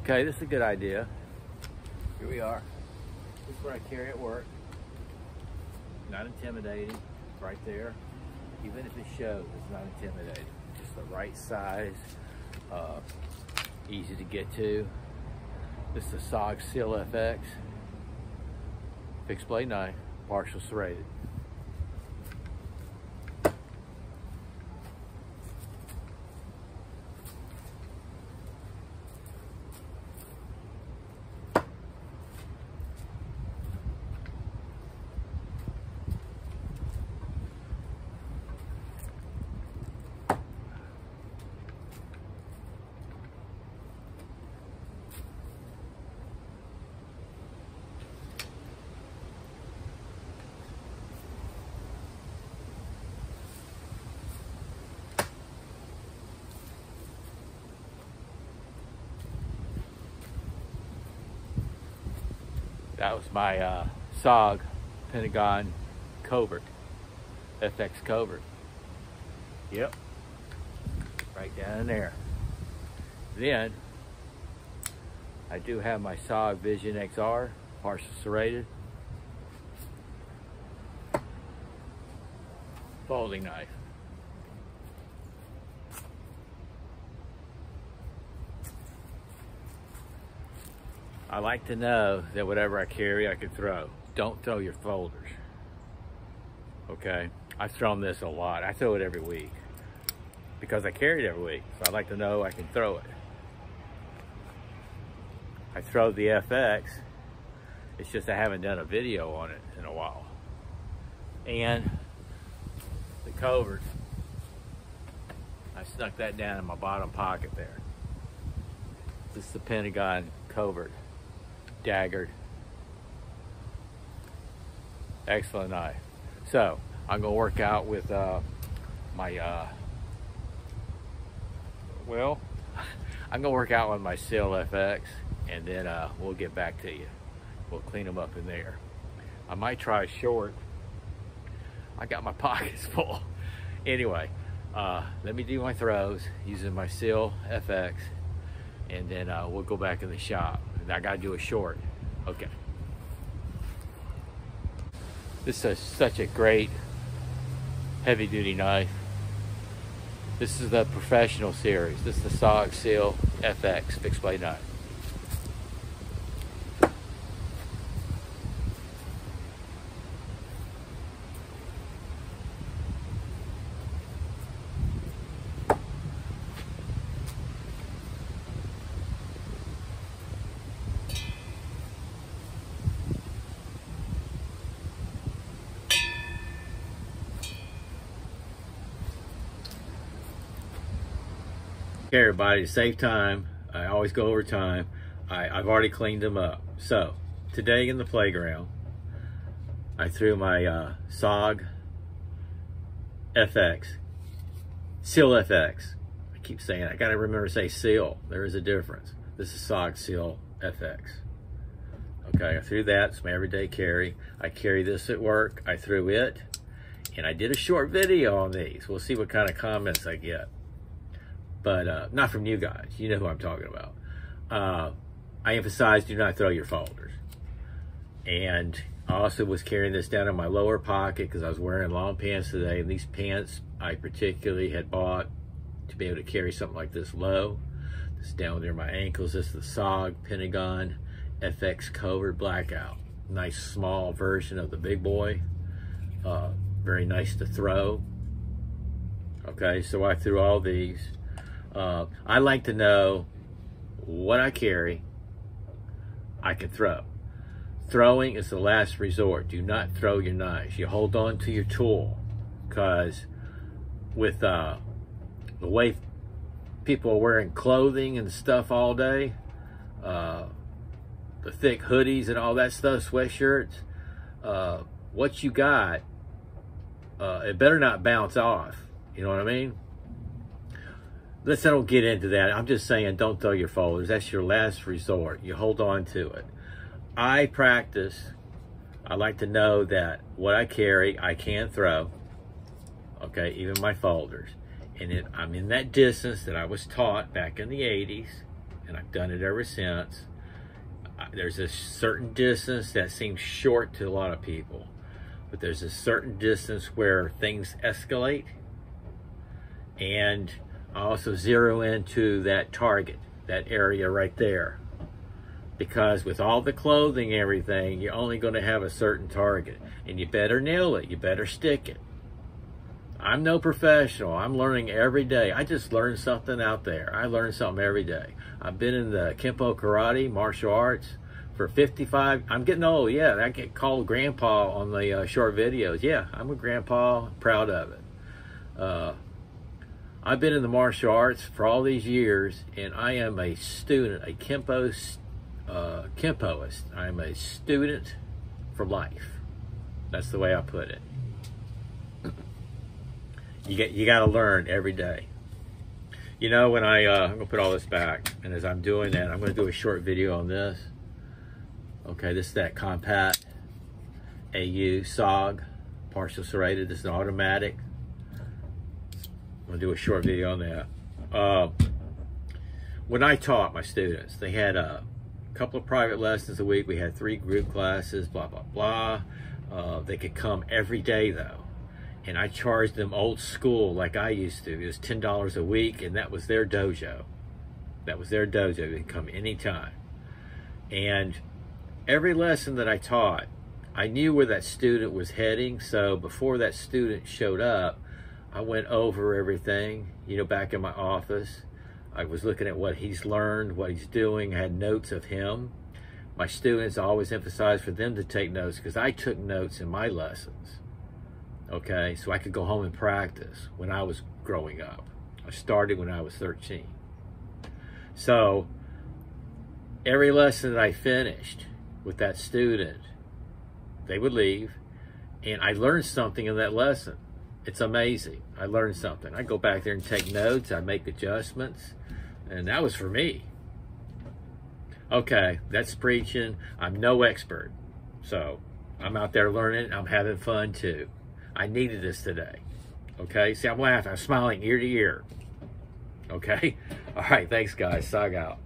Okay, this is a good idea. Here we are. This is what I carry at work. Not intimidating, right there. Even if it shows, it's not intimidating. Just the right size, easy to get to. This is a SOG Seal FX. Fixed blade knife, partial serrated. That was my SOG Pentagon Covert, FX Covert. Yep, right down in there. Then, I do have my SOG Vision XR, partial serrated. Folding knife. I like to know that whatever I carry, I can throw. Don't throw your folders. Okay? I've thrown this a lot. I throw it every week because I carry it every week. So I like to know I can throw it. I throw the FX. It's just I haven't done a video on it in a while. And the covert, I snuck that down in my bottom pocket there. This is the Pentagon Covert. Daggered. Excellent knife. So I'm gonna work out with my well, I'm gonna work out with my Seal FX, and then we'll get back to you. We'll clean them up in there. I might try a short. I got my pockets full. Anyway, let me do my throws using my Seal FX, and then we'll go back in the shop. I gotta do a short. Okay. This is such a great heavy duty knife. This is the professional series. This is the SOG Seal FX fixed blade knife. Okay, everybody, to save time, I always go over time. I've already cleaned them up. So, today in the playground, I threw my SOG FX, Seal FX. I keep saying it. I gotta remember to say Seal. There is a difference. This is SOG Seal FX. Okay, I threw that. It's my everyday carry. I carry this at work. I threw it, and I did a short video on these. We'll see what kind of comments I get. But not from you guys. You know who I'm talking about. I emphasize do not throw your folders. And I also was carrying this down in my lower pocket because I was wearing long pants today. And these pants I particularly had bought to be able to carry something like this low. This is down near my ankles. This is the SOG Pentagon FX Covert Blackout. Nice small version of the big boy. Very nice to throw. Okay, so I threw all these. I like to know what I carry, I can throw. Throwing is the last resort. Do not throw your knives. You hold on to your tool, because with the way people are wearing clothing and stuff all day, the thick hoodies and all that stuff, sweatshirts, what you got, it better not bounce off. You know what I mean? I don't get into that. I'm just saying don't throw your folders. That's your last resort. You hold on to it. I practice. I like to know that what I carry, I can throw. Okay, even my folders. And I'm in that distance that I was taught back in the 80s and I've done it ever since. There's a certain distance that seems short to a lot of people, but there's a certain distance where things escalate, and I also zero into that target, that area right there, because with all the clothing and everything, you're only going to have a certain target, and you better nail it, you better stick it. I'm no professional. I'm learning every day. I just learned something out there. I learn something every day. I've been in the Kempo karate, martial arts, for 55. I'm getting old, yeah. I get called grandpa on the short videos. Yeah, I'm a grandpa, proud of it. I've been in the martial arts for all these years, and I am a student, a Kempoist. I'm a student for life. That's the way I put it. You got to learn every day. You know, when I'm going to put all this back, and as I'm doing that, I'm going to do a short video on this. Okay, this is that compact AU SOG, partial serrated. This is an automatic. I'm going to do a short video on that. When I taught my students, they had a couple of private lessons a week. We had 3 group classes, blah, blah, blah. They could come every day, though. And I charged them old school like I used to. It was $10 a week, and that was their dojo. That was their dojo. They could come anytime. And every lesson that I taught, I knew where that student was heading. So before that student showed up, I went over everything, you know, back in my office. I was looking at what he's learned, what he's doing. I had notes of him. My students always emphasized for them to take notes because I took notes in my lessons. Okay, so I could go home and practice when I was growing up. I started when I was 13. So every lesson that I finished with that student, they would leave, and I learned something in that lesson. It's amazing. I learned something. I go back there and take notes. I make adjustments, and that was for me. Okay, that's preaching. I'm no expert, so I'm out there learning. I'm having fun too. I needed this today. Okay, see, I'm laughing. I'm smiling ear to ear. Okay, all right, thanks guys. SOG out.